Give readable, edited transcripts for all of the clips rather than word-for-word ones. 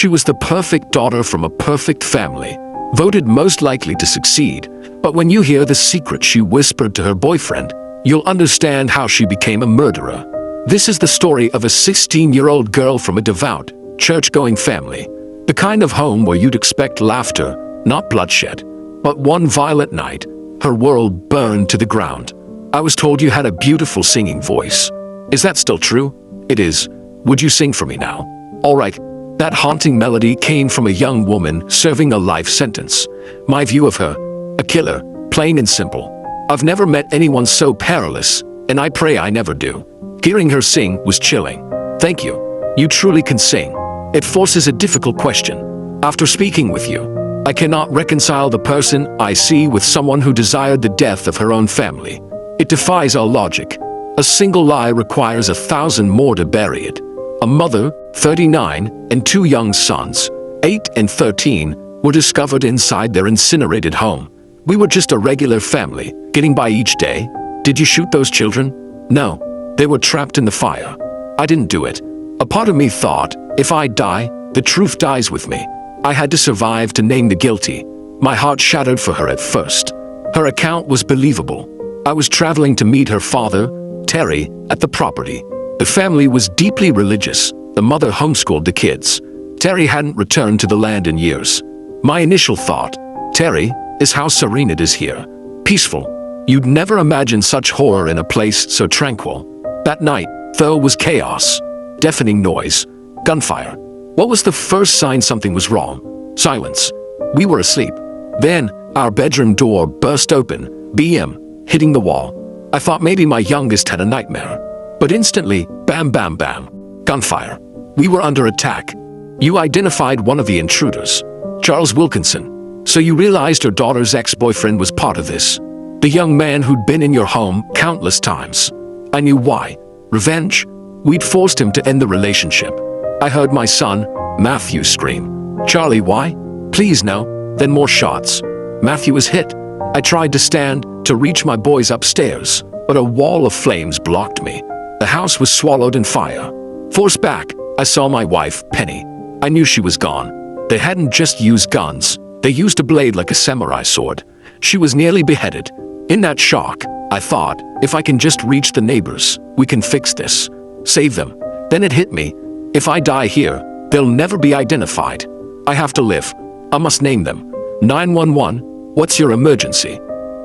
She was the perfect daughter from a perfect family, voted most likely to succeed. But when you hear the secret she whispered to her boyfriend, you'll understand how she became a murderer. This is the story of a 16-year-old girl from a devout, church-going family. The kind of home where you'd expect laughter, not bloodshed. But one violent night, her world burned to the ground. I was told you had a beautiful singing voice. Is that still true? It is. Would you sing for me now? All right. That haunting melody came from a young woman serving a life sentence. My view of her, a killer, plain and simple. I've never met anyone so perilous, and I pray I never do. Hearing her sing was chilling. Thank you. You truly can sing. It forces a difficult question. After speaking with you, I cannot reconcile the person I see with someone who desired the death of her own family. It defies our logic. A single lie requires 1,000 more to bury it. A mother, 39, and two young sons, 8 and 13, were discovered inside their incinerated home. We were just a regular family, getting by each day. Did you shoot those children? No. They were trapped in the fire. I didn't do it. A part of me thought, if I die, the truth dies with me. I had to survive to name the guilty. My heart shattered for her at first. Her account was believable. I was traveling to meet her father, Terry, at the property. The family was deeply religious. The mother homeschooled the kids. Terry hadn't returned to the land in years. My initial thought, Terry, is how serene it is here. Peaceful. You'd never imagine such horror in a place so tranquil. That night, though, was chaos. Deafening noise. Gunfire. What was the first sign something was wrong? Silence. We were asleep. Then, our bedroom door burst open, BM, hitting the wall. I thought maybe my youngest had a nightmare. But instantly, bam bam bam. Gunfire. We were under attack. You identified one of the intruders. Charles Wilkinson. So you realized your daughter's ex-boyfriend was part of this. The young man who'd been in your home countless times. I knew why. Revenge. We'd forced him to end the relationship. I heard my son, Matthew, scream. Charlie, why? Please no. Then more shots. Matthew was hit. I tried to stand, to reach my boys upstairs, but a wall of flames blocked me. The house was swallowed in fire. Forced back, I saw my wife, Penny. I knew she was gone. They hadn't just used guns. They used a blade like a samurai sword. She was nearly beheaded. In that shock, I thought, if I can just reach the neighbors, we can fix this. Save them. Then it hit me. If I die here, they'll never be identified. I have to live. I must name them. 911, what's your emergency?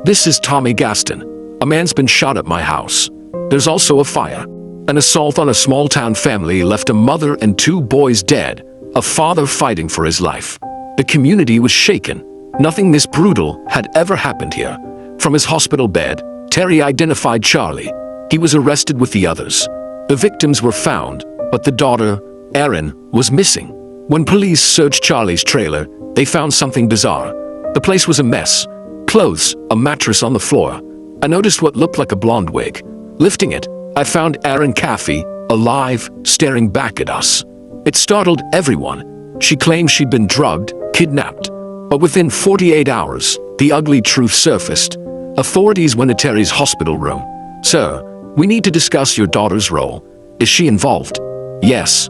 This is Tommy Gaston. A man's been shot at my house. There's also a fire. An assault on a small-town family left a mother and two boys dead, a father fighting for his life. The community was shaken. Nothing this brutal had ever happened here. From his hospital bed, Terry identified Charlie. He was arrested with the others. The victims were found, but the daughter, Erin, was missing. When police searched Charlie's trailer, they found something bizarre. The place was a mess. Clothes, a mattress on the floor. I noticed what looked like a blonde wig. Lifting it, I found Erin Caffey, alive, staring back at us. It startled everyone. She claimed she'd been drugged, kidnapped. But within 48 hours, the ugly truth surfaced. Authorities went to Terry's hospital room. Sir, we need to discuss your daughter's role. Is she involved? Yes.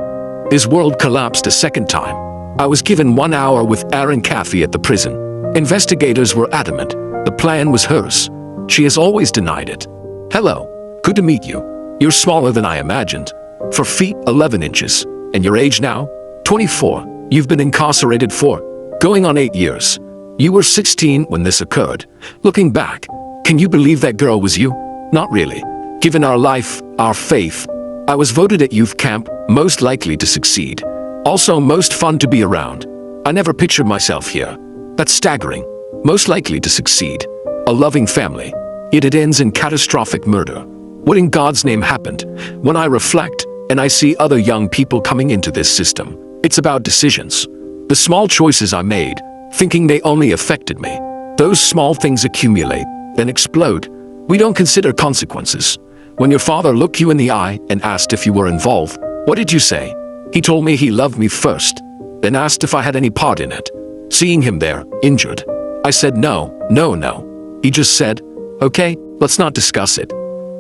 His world collapsed a second time. I was given 1 hour with Erin Caffey at the prison. Investigators were adamant. The plan was hers. She has always denied it. Hello. Good to meet you. You're smaller than I imagined. 4 feet 11 inches. And your age now? 24. You've been incarcerated for going on 8 years. You were 16 when this occurred. Looking back, can you believe that girl was you? Not really. Given our life, our faith, I was voted at youth camp, most likely to succeed. Also most fun to be around. I never pictured myself here. That's staggering. Most likely to succeed. A loving family. Yet it ends in catastrophic murder. What in God's name happened? When I reflect, and I see other young people coming into this system, it's about decisions. The small choices I made, thinking they only affected me. Those small things accumulate, then explode. We don't consider consequences. When your father looked you in the eye and asked if you were involved, what did you say? He told me he loved me first, then asked if I had any part in it. Seeing him there, injured, I said no. He just said, okay, let's not discuss it.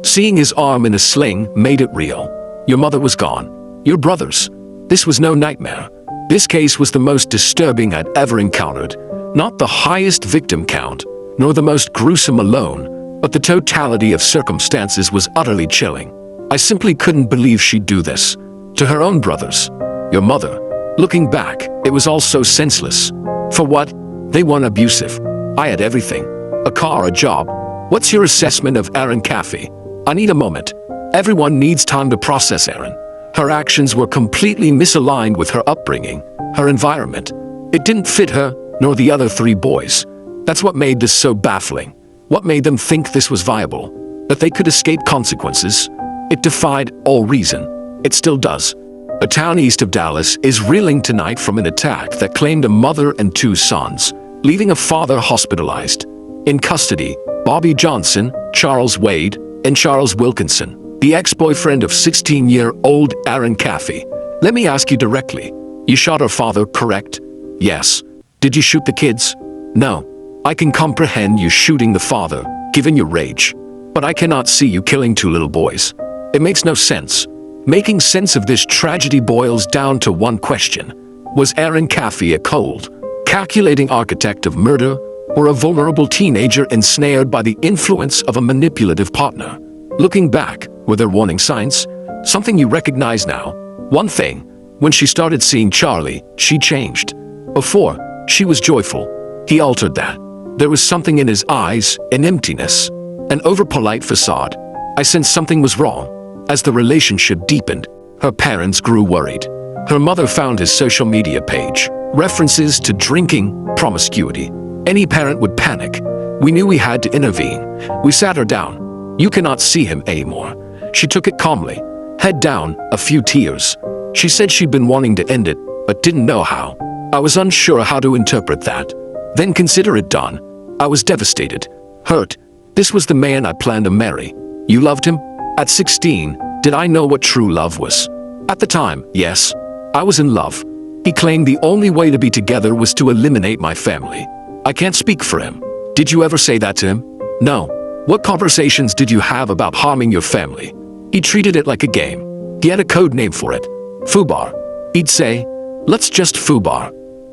Seeing his arm in a sling made it real. Your mother was gone. Your brothers. This was no nightmare. This case was the most disturbing I'd ever encountered. Not the highest victim count, nor the most gruesome alone, but the totality of circumstances was utterly chilling. I simply couldn't believe she'd do this. To her own brothers. Your mother. Looking back, it was all so senseless. For what? They weren't abusive. I had everything. A car, a job. What's your assessment of Erin Caffey? I need a moment. Everyone needs time to process Erin. Her actions were completely misaligned with her upbringing, her environment. It didn't fit her, nor the other 3 boys. That's what made this so baffling. What made them think this was viable? That they could escape consequences? It defied all reason. It still does. A town east of Dallas is reeling tonight from an attack that claimed a mother and 2 sons, leaving a father hospitalized. In custody, Bobby Johnson, Charles Wade, and Charles Wilkinson, the ex-boyfriend of 16-year-old Erin Caffey. Let me ask you directly. You shot her father, correct? Yes. Did you shoot the kids? No. I can comprehend you shooting the father, given your rage. But I cannot see you killing 2 little boys. It makes no sense. Making sense of this tragedy boils down to one question. Was Erin Caffey a cold, calculating architect of murder, or a vulnerable teenager ensnared by the influence of a manipulative partner? Looking back, were there warning signs? Something you recognize now? One thing, when she started seeing Charlie, she changed. Before, she was joyful. He altered that. There was something in his eyes, an emptiness, an over-polite facade. I sensed something was wrong. As the relationship deepened, her parents grew worried. Her mother found his social media page, references to drinking, promiscuity. Any parent would panic. We knew we had to intervene. We sat her down. You cannot see him anymore. She took it calmly, head down, a few tears. She said she'd been wanting to end it, but didn't know how. I was unsure how to interpret that. Then consider it done. I was devastated, hurt. This was the man I planned to marry. You loved him? At 16, did I know what true love was? At the time, yes. I was in love. He claimed the only way to be together was to eliminate my family. I can't speak for him. Did you ever say that to him? No. What conversations did you have about harming your family? He treated it like a game. He had a code name for it. FUBAR. He'd say, "Let's just FUBAR."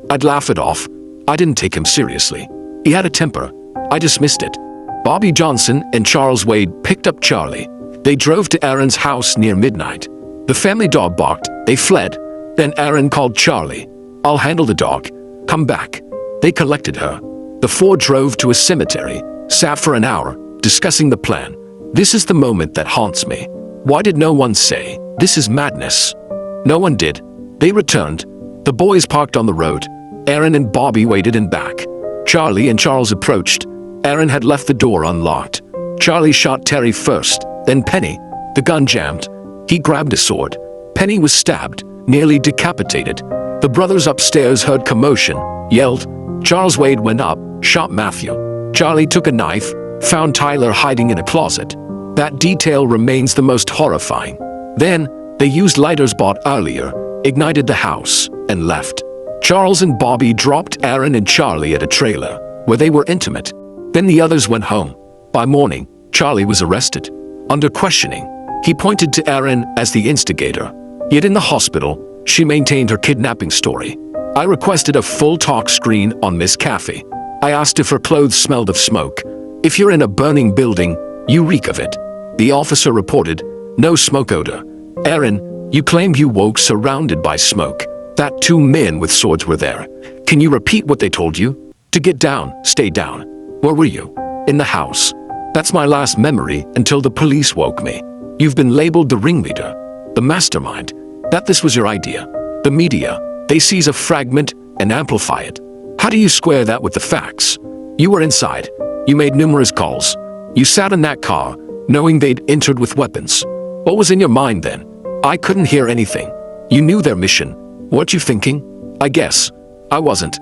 I'd laugh it off. I didn't take him seriously. He had a temper. I dismissed it. Bobby Johnson and Charles Wade picked up Charlie. They drove to Erin's house near midnight. The family dog barked. They fled. Then Erin called Charlie. "I'll handle the dog. Come back." They collected her. The 4 drove to a cemetery, sat for an hour, discussing the plan. This is the moment that haunts me. Why did no one say, "This is madness"? No one did. They returned. The boys parked on the road. Erin and Bobby waited in back. Charlie and Charles approached. Erin had left the door unlocked. Charlie shot Terry first, then Penny. The gun jammed. He grabbed a sword. Penny was stabbed, nearly decapitated. The brothers upstairs heard commotion, yelled. Charles Wade went up, shot Matthew. Charlie took a knife, found Tyler hiding in a closet. That detail remains the most horrifying. Then, they used lighters bought earlier, ignited the house, and left. Charles and Bobby dropped Erin and Charlie at a trailer, where they were intimate. Then the others went home. By morning, Charlie was arrested. Under questioning, he pointed to Erin as the instigator. Yet in the hospital, she maintained her kidnapping story. I requested a full talk screen on Miss Caffey. I asked if her clothes smelled of smoke. If you're in a burning building, you reek of it. The officer reported, no smoke odor. Erin, you claimed you woke surrounded by smoke. That 2 men with swords were there. Can you repeat what they told you? To get down, stay down. Where were you? In the house. That's my last memory until the police woke me. You've been labeled the ringleader, the mastermind. That this was your idea. The media, they seize a fragment and amplify it. How do you square that with the facts? You were inside. You made numerous calls. You sat in that car, knowing they'd entered with weapons. What was in your mind then? I couldn't hear anything. You knew their mission. Weren't you thinking? I guess. I wasn't.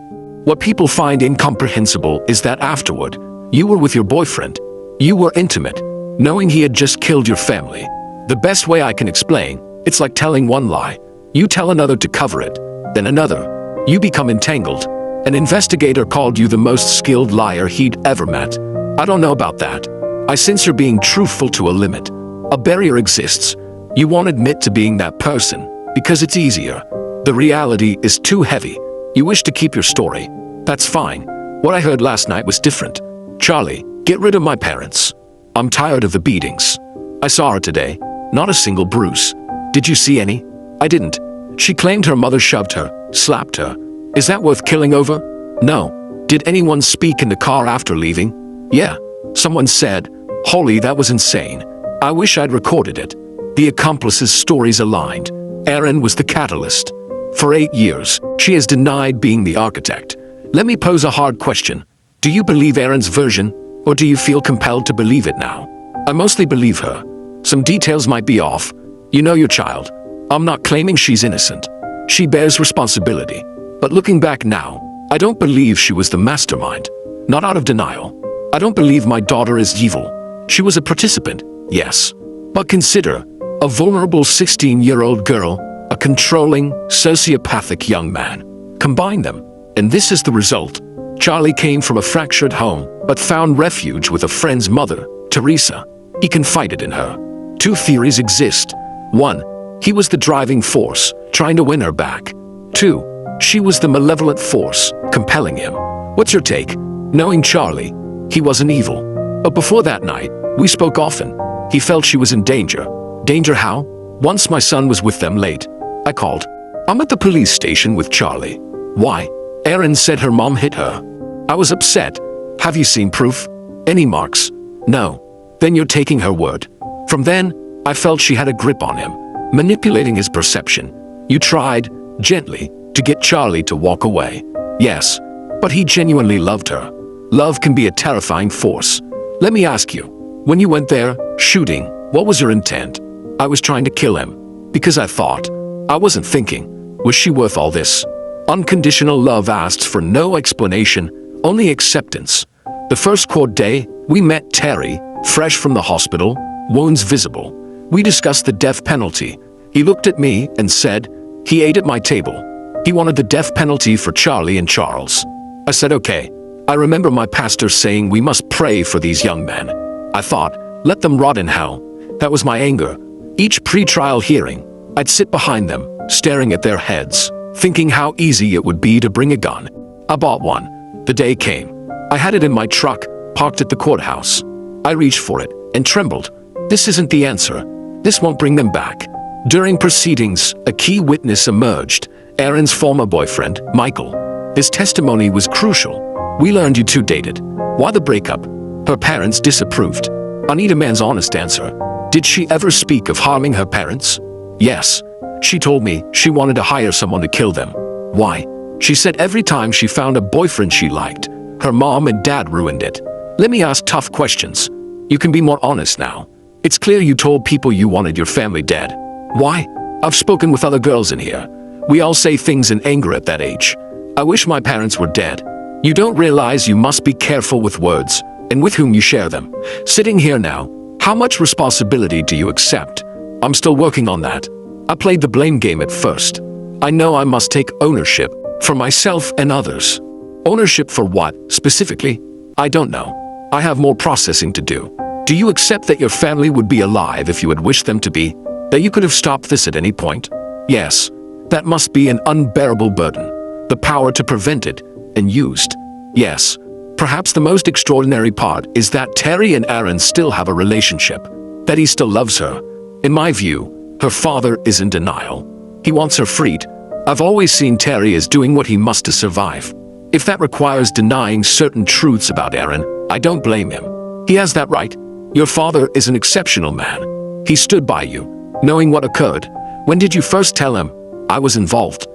What people find incomprehensible is that afterward, you were with your boyfriend. You were intimate, knowing he had just killed your family. The best way I can explain, it's like telling one lie. You tell another to cover it, then another. You become entangled. An investigator called you the most skilled liar he'd ever met. I don't know about that. I sense you're being truthful to a limit. A barrier exists. You won't admit to being that person, because it's easier. The reality is too heavy. You wish to keep your story. That's fine. What I heard last night was different. Charlie, get rid of my parents. I'm tired of the beatings. I saw her today. Not a single bruise. Did you see any? I didn't. She claimed her mother shoved her, slapped her. Is that worth killing over? No. Did anyone speak in the car after leaving? Yeah. Someone said, "Holy, that was insane." I wish I'd recorded it. The accomplices' stories aligned. Erin was the catalyst. For 8 years, she has denied being the architect. Let me pose a hard question. Do you believe Erin's version, or do you feel compelled to believe it now? I mostly believe her. Some details might be off. You know your child. I'm not claiming she's innocent. She bears responsibility. But looking back now, I don't believe she was the mastermind. Not out of denial. I don't believe my daughter is evil. She was a participant, yes. But consider, a vulnerable 16-year-old girl, a controlling, sociopathic young man. Combine them, and this is the result. Charlie came from a fractured home, but found refuge with a friend's mother, Teresa. He confided in her. 2 theories exist. 1, he was the driving force, trying to win her back. 2, she was the malevolent force, compelling him. What's your take? Knowing Charlie, he wasn't evil. But before that night, we spoke often. He felt she was in danger. Danger how? Once my son was with them late. I called. I'm at the police station with Charlie. Why? Erin said her mom hit her. I was upset. Have you seen proof? Any marks? No. Then you're taking her word. From then, I felt she had a grip on him, manipulating his perception. You tried, gently, to get Charlie to walk away. Yes, but he genuinely loved her. Love can be a terrifying force. Let me ask you, when you went there, shooting, what was your intent? I was trying to kill him. Because I thought. I wasn't thinking, was she worth all this? Unconditional love asks for no explanation, only acceptance. The first court day, we met Terry, fresh from the hospital, wounds visible. We discussed the death penalty. He looked at me and said, he ate at my table. He wanted the death penalty for Charlie and Charles. I said, okay. I remember my pastor saying we must pray for these young men. I thought, let them rot in hell. That was my anger. Each pre-trial hearing, I'd sit behind them, staring at their heads, thinking how easy it would be to bring a gun. I bought one. The day came. I had it in my truck, parked at the courthouse. I reached for it and trembled. This isn't the answer. This won't bring them back. During proceedings, a key witness emerged, Erin's former boyfriend, Michael. His testimony was crucial. We learned you two dated. Why the breakup? Her parents disapproved. I need a man's honest answer. Did she ever speak of harming her parents? Yes. She told me she wanted to hire someone to kill them. Why? She said every time she found a boyfriend she liked, her mom and dad ruined it. Let me ask tough questions. You can be more honest now. It's clear you told people you wanted your family dead. Why? I've spoken with other girls in here. We all say things in anger at that age. I wish my parents were dead. You don't realize you must be careful with words and with whom you share them. Sitting here now, how much responsibility do you accept? I'm still working on that. I played the blame game at first. I know I must take ownership for myself and others. Ownership for what, specifically? I don't know. I have more processing to do. Do you accept that your family would be alive if you had wished them to be? That you could have stopped this at any point? Yes. That must be an unbearable burden. The power to prevent it, and used. Yes. Perhaps the most extraordinary part is that Terry and Erin still have a relationship. That he still loves her. In my view, her father is in denial. He wants her freed. I've always seen Terry as doing what he must to survive. If that requires denying certain truths about Erin, I don't blame him. He has that right. Your father is an exceptional man. He stood by you, knowing what occurred. When did you first tell him? I was involved.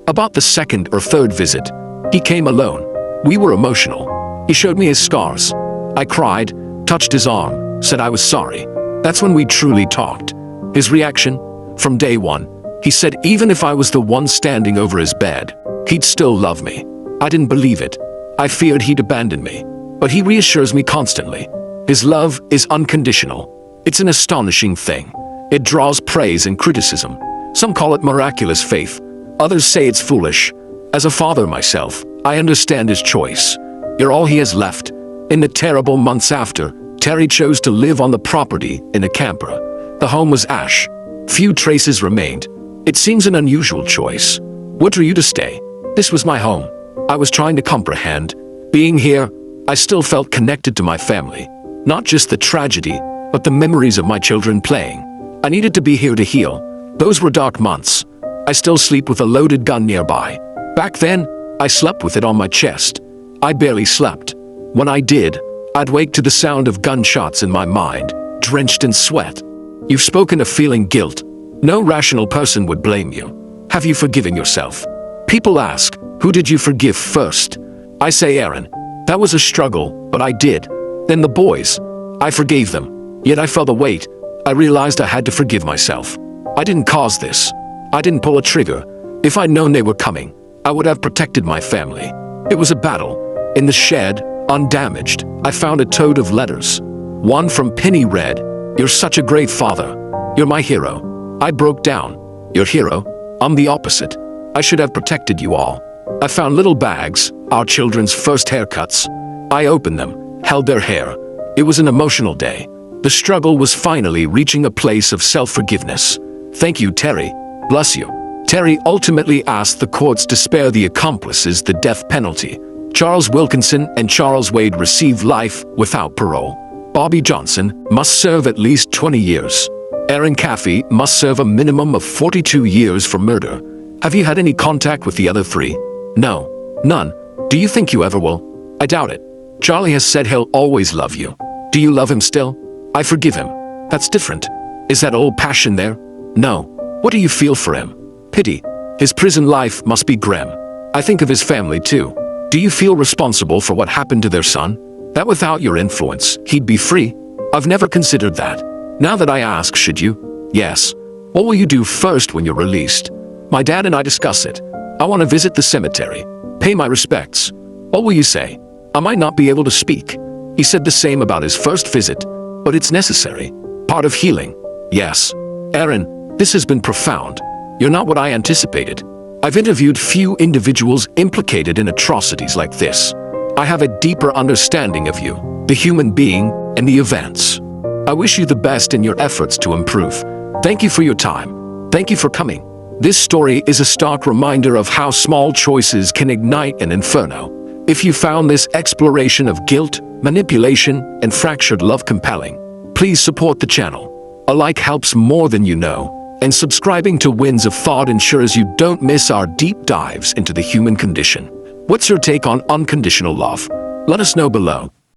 About the second or third visit. He came alone. We were emotional. He showed me his scars. I cried, touched his arm, said I was sorry. That's when we truly talked. His reaction? From day one, he said even if I was the one standing over his bed, he'd still love me. I didn't believe it. I feared he'd abandon me. But he reassures me constantly. His love is unconditional. It's an astonishing thing. It draws praise and criticism. Some call it miraculous faith. Others say it's foolish. As a father myself, I understand his choice. You're all he has left. In the terrible months after, Terry chose to live on the property in a camper. The home was ash. Few traces remained. It seems an unusual choice. What drew you to stay? This was my home. I was trying to comprehend. Being here, I still felt connected to my family. Not just the tragedy, but the memories of my children playing. I needed to be here to heal. Those were dark months. I still sleep with a loaded gun nearby. Back then, I slept with it on my chest. I barely slept. When I did, I'd wake to the sound of gunshots in my mind, drenched in sweat. You've spoken of feeling guilt. No rational person would blame you. Have you forgiven yourself? People ask, who did you forgive first? I say Erin. That was a struggle, but I did. Then the boys. I forgave them. Yet I felt the weight. I realized I had to forgive myself. I didn't cause this. I didn't pull a trigger. If I'd known they were coming, I would have protected my family. It was a battle. In the shed, undamaged, I found a tote of letters. One from Penny read, "You're such a great father. You're my hero." I broke down. Your hero? I'm the opposite. I should have protected you all. I found little bags, our children's first haircuts. I opened them, held their hair. It was an emotional day. The struggle was finally reaching a place of self-forgiveness. Thank you, Terry. Bless you. Terry ultimately asked the courts to spare the accomplices the death penalty. Charles Wilkinson and Charles Wade received life without parole. Bobby Johnson must serve at least 20 years. Erin Caffey must serve a minimum of 42 years for murder. Have you had any contact with the other three? No. None. Do you think you ever will? I doubt it. Charlie has said he'll always love you. Do you love him still? I forgive him. That's different. Is that old passion there? No. What do you feel for him? Pity. His prison life must be grim. I think of his family too. Do you feel responsible for what happened to their son? That without your influence, he'd be free? I've never considered that. Now that I ask, should you? Yes. What will you do first when you're released? My dad and I discuss it. I want to visit the cemetery. Pay my respects. What will you say? I might not be able to speak. He said the same about his first visit, but it's necessary. Part of healing. Yes. Erin, this has been profound. You're not what I anticipated. I've interviewed few individuals implicated in atrocities like this. I have a deeper understanding of you, the human being, and the events. I wish you the best in your efforts to improve. Thank you for your time. Thank you for coming. This story is a stark reminder of how small choices can ignite an inferno. If you found this exploration of guilt, manipulation, and fractured love compelling, please support the channel. A like helps more than you know, and subscribing to Winds of Thought ensures you don't miss our deep dives into the human condition. What's your take on unconditional love? Let us know below.